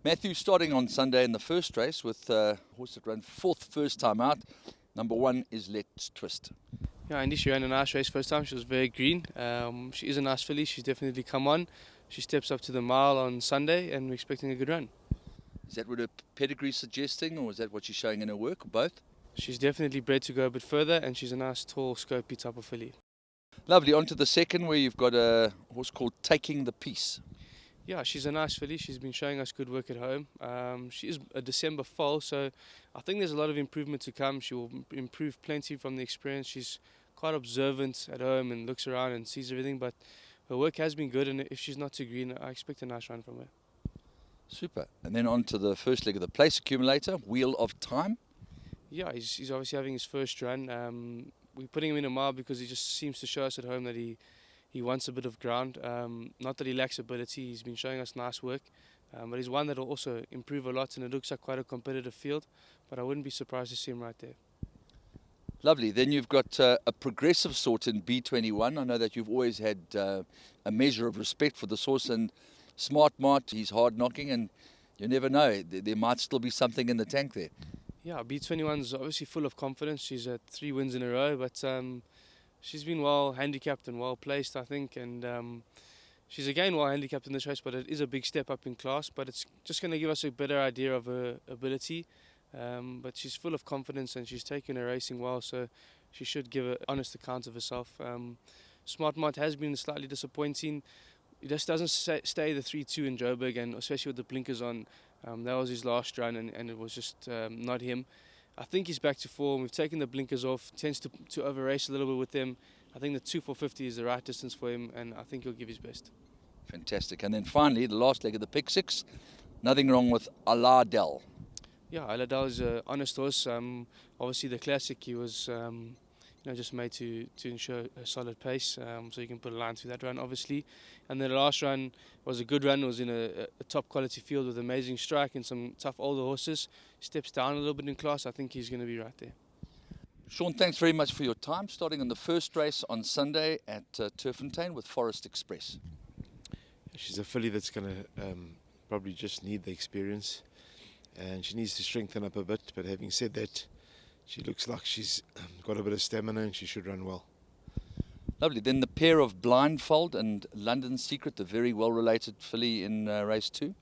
Matthew, starting on Sunday in the first race with a horse that ran fourth first time out. Number 1 is Let's Twist. Yeah, Andy, she ran a nice race first time. She was very green. She is a nice filly. She's definitely come on. She steps up to the mile on Sunday, and we're expecting a good run. Is that what her pedigree is suggesting, or is that what she's showing in her work, or both? She's definitely bred to go a bit further, and she's a nice, tall, scopy type of filly. Lovely. On to the second, where you've got a horse called Taking the Peace. Yeah, she's a nice filly. She's been showing us good work at home. She is a December foal, so I think there's a lot of improvement to come. She will improve plenty from the experience. She's quite observant at home and looks around and sees everything, but her work has been good, and if she's not too green, I expect a nice run from her. Super. And then on to the first leg of the place accumulator, Wheel of Time. Yeah, he's obviously having his first run. We're putting him in a mile because he just seems to show us at home that he wants a bit of ground. Not that he lacks ability, he's been showing us nice work, but he's one that will also improve a lot, and it looks like quite a competitive field, but I wouldn't be surprised to see him right there. Lovely. Then you've got a progressive sort in B21. I know that you've always had a measure of respect for this horse, and Smart Mart, he's hard knocking, and you never know, there might still be something in the tank there. Yeah, B21 is obviously full of confidence. She's had 3 wins in a row, but she's been well handicapped and well placed, I think, and she's again well handicapped in this race, but it is a big step up in class, but it's just going to give us a better idea of her ability. But she's full of confidence and she's taken her racing well, so she should give an honest account of herself. Smart Mart has been slightly disappointing. He just doesn't stay the 3-2 in Joburg, and especially with the blinkers on. That was his last run, and it was just not him. I think he's back to form. We've taken the blinkers off. Tends to over race a little bit with them. I think the 2-4-50 is the right distance for him, and I think he'll give his best. Fantastic. And then finally, the last leg of the pick 6. Nothing wrong with Aladel. Yeah, Aladel is an honest horse. Obviously, the classic, he was just made to ensure a solid pace, so you can put a line through that run, obviously. And then the last run was a good run. It was in a top quality field with amazing strike and some tough older horses. Steps down a little bit in class. I think he's going to be right there. Sean, thanks very much for your time. Starting on the first race on Sunday at Turffontein with Forest Express. She's a filly that's going to probably just need the experience, and she needs to strengthen up a bit. But having said that, she looks like she's got a bit of stamina and she should run well. Lovely. Then the pair of Blindfold and London Secret, the very well-related filly in race 2.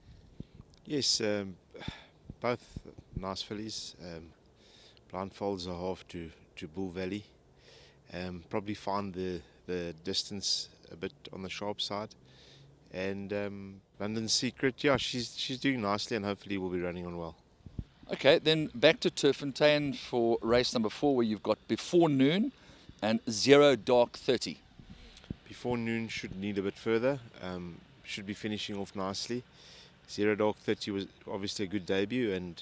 Yes, both nice fillies. Blindfold's a half to Bull Valley. Probably find the distance a bit on the sharp side. And London Secret, yeah, she's doing nicely and hopefully will be running on well. Okay, then back to Turffontein for race number 4, where you've got Before Noon and 0 Dark 30. Before Noon should need a bit further. Should be finishing off nicely. 0 Dark 30 was obviously a good debut, and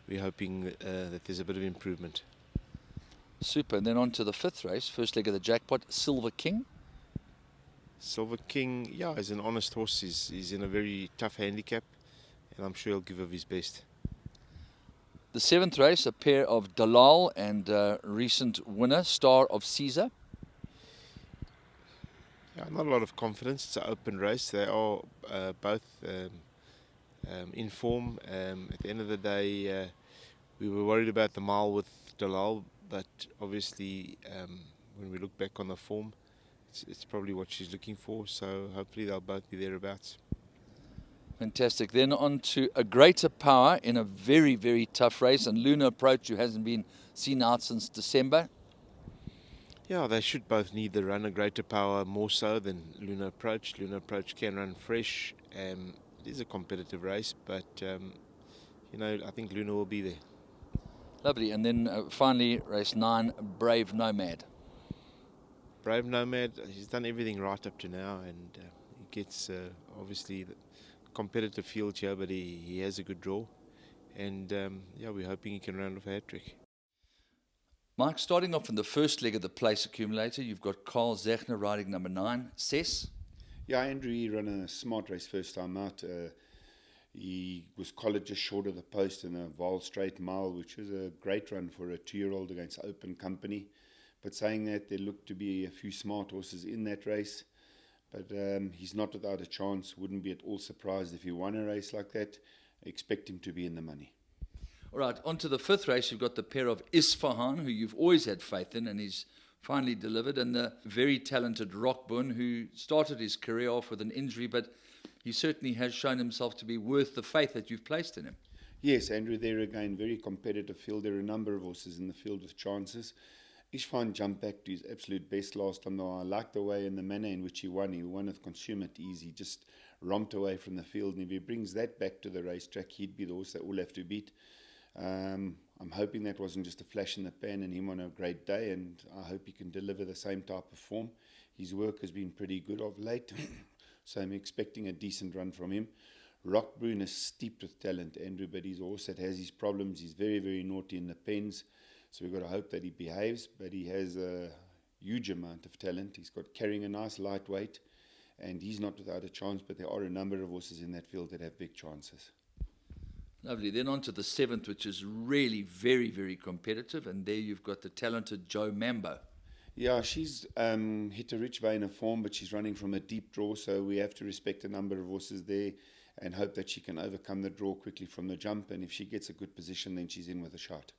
we're hoping that there's a bit of improvement. Super. And then on to the 5th race, first leg of the jackpot, Silver King. Silver King, yeah, is an honest horse. He's in a very tough handicap, and I'm sure he'll give of his best. The 7th race, a pair of Dalal and recent winner, Star of Caesar. Yeah, not a lot of confidence. It's an open race. They are both in form. At the end of the day, we were worried about the mile with Dalal, but obviously when we look back on the form, it's probably what she's looking for, so hopefully they'll both be thereabouts. Fantastic. Then on to A Greater Power in a very, very tough race, and Lunar Approach, who hasn't been seen out since December. Yeah, they should both need the run. A Greater Power more so than Lunar Approach. Lunar Approach can run fresh. It is a competitive race, but I think Lunar will be there. Lovely. And then finally, race 9, Brave Nomad. Brave Nomad, he's done everything right up to now, and he gets obviously the competitive field here, but he has a good draw, and we're hoping he can round off a hat-trick. Mike, starting off in the first leg of the place accumulator, you've got Carl Zechner riding number 9, Cess. Yeah, Andrew, he ran a smart race first time out. He was collared just short of the post in a Vaal straight mile, which was a great run for a 2-year-old against Open Company. But saying that, there looked to be a few smart horses in that race. But he's not without a chance. Wouldn't be at all surprised if he won a race like that. expect him to be in the money. All right, on to the fifth race. You've got the pair of Isfahan, who you've always had faith in, and he's finally delivered, and the very talented Rockburn, who started his career off with an injury, but he certainly has shown himself to be worth the faith that you've placed in him. Yes, Andrew, there again, very competitive field. There are a number of horses in the field with chances. Isfahan jumped back to his absolute best last time, though I like the way and the manner in which he won. He won with consummate ease. He just romped away from the field, and if he brings that back to the racetrack, he'd be the horse that we'll have to beat. I'm hoping that wasn't just a flash in the pan and him on a great day, and I hope he can deliver the same type of form. His work has been pretty good of late, so I'm expecting a decent run from him. Rockbrune is steeped with talent, Andrew, but he's a horse that has his problems. He's very, very naughty in the pens, so we've got to hope that he behaves, but he has a huge amount of talent. He's got carrying a nice lightweight, and he's not without a chance, but there are a number of horses in that field that have big chances. Lovely. Then on to the seventh, which is really very, very competitive, and there you've got the talented Joe Mambo. Yeah, she's hit a rich vein of form, but she's running from a deep draw, so we have to respect a number of horses there and hope that she can overcome the draw quickly from the jump, and if she gets a good position, then she's in with a shot.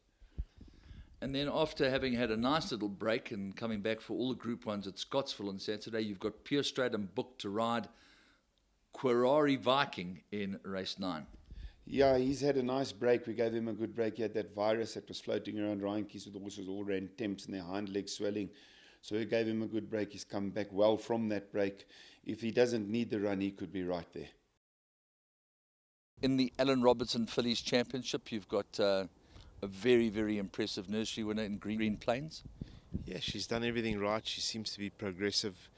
And then after having had a nice little break and coming back for all the Group 1s at Scottsville on Saturday, you've got Pure Straight and booked to ride Querari Viking in race 9. Yeah, he's had a nice break. We gave him a good break. He had that virus that was floating around Ryankees with the horses all ran temps and their hind legs swelling. So we gave him a good break. He's come back well from that break. If he doesn't need the run, he could be right there. In the Alan Robertson Fillies Championship, you've got a very, very impressive Nursery winner in Green Plains. Yeah, she's done everything right. She seems to be progressive.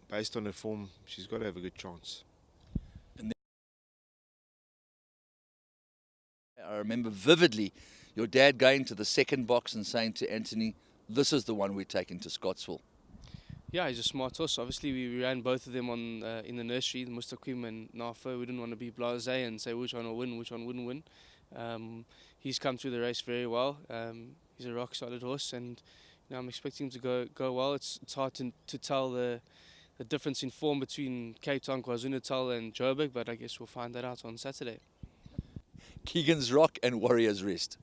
Based on her form, she's got to have a good chance. I remember vividly your dad going to the second box and saying to Anthony, "This is the one we're taking to Scottsville." Yeah, he's a smart horse. Obviously, we ran both of them on in the Nursery, the Mustaqim and Nafa. We didn't want to be blasé and say which one will win, which one wouldn't win. He's come through the race very well. He's a rock solid horse, and I'm expecting him to go well. It's hard to tell the difference in form between Cape Town, KwaZulu-Natal and Joburg, but I guess we'll find that out on Saturday. Keegan's Rock and Warrior's Rest.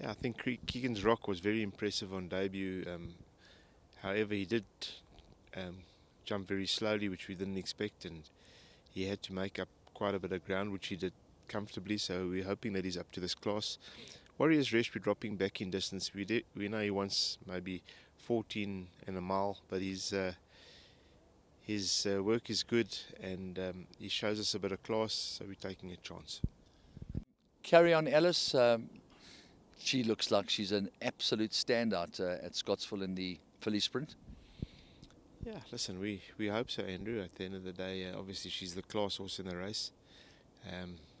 Yeah, I think Keegan's Rock was very impressive on debut. However, he did jump very slowly, which we didn't expect, and he had to make up quite a bit of ground, which he did comfortably, so we're hoping that he's up to this class. Warrior's Rest, we're dropping back in distance. We know he wants maybe 14 and a mile, but his work is good, and he shows us a bit of class, so we're taking a chance. Carry On Alice, she looks like she's an absolute standout at Scottsville in the filly sprint. Yeah, listen, we hope so, Andrew. At the end of the day, obviously she's the class horse in the race.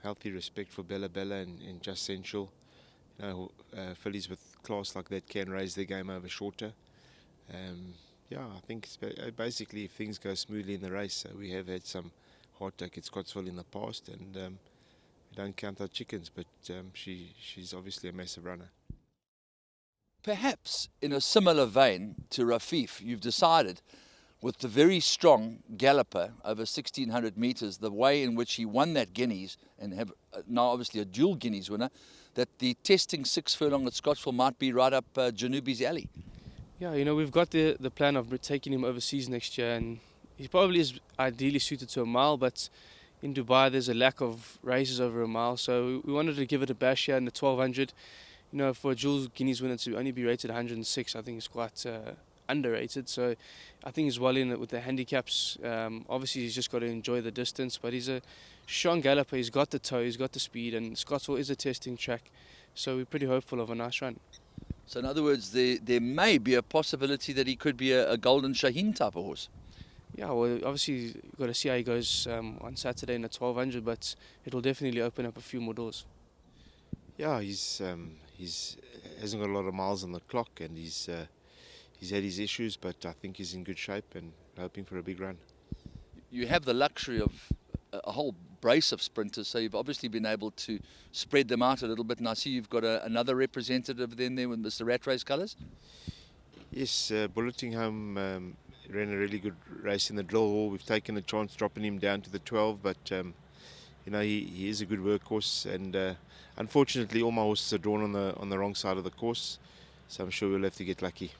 Healthy respect for Bella and Just Sensual. Fillies with class like that can raise their game over shorter. Yeah, I think basically if things go smoothly in the race, we have had some hardtack at Scottsville in the past, and we don't count our chickens, but she's obviously a massive runner. Perhaps in a similar vein to Rafif, you've decided with the very strong galloper over 1,600 metres, the way in which he won that Guineas and have now obviously a dual Guineas winner, that the testing 6 furlong at Scottsville might be right up Janubi's alley. Yeah, we've got the plan of taking him overseas next year, and he probably is ideally suited to a mile, but in Dubai there's a lack of races over a mile, so we wanted to give it a bash here in the 1,200. For a dual Guineas winner to only be rated 106, I think is quite underrated. So I think he's well in it with the handicaps. Obviously, he's just got to enjoy the distance, but he's a strong galloper. He's got the toe, he's got the speed, and Scottsville is a testing track. So we're pretty hopeful of a nice run. So in other words, there may be a possibility that he could be a Golden Shaheen type of horse. Yeah, well, obviously, you've got to see how he goes on Saturday in the 1,200, but it'll definitely open up a few more doors. Yeah, he's hasn't got a lot of miles on the clock, and he's had his issues, but I think he's in good shape and hoping for a big run. You have the luxury of a whole brace of sprinters, so you've obviously been able to spread them out a little bit, and I see you've got another representative then there with Mr. Rat Race colours. Yes, Bulleting Home ran a really good race in the drill hall. We've taken a chance dropping him down to the 12, but you know, he is a good workhorse, and unfortunately all my horses are drawn on the wrong side of the course, so I'm sure we'll have to get lucky.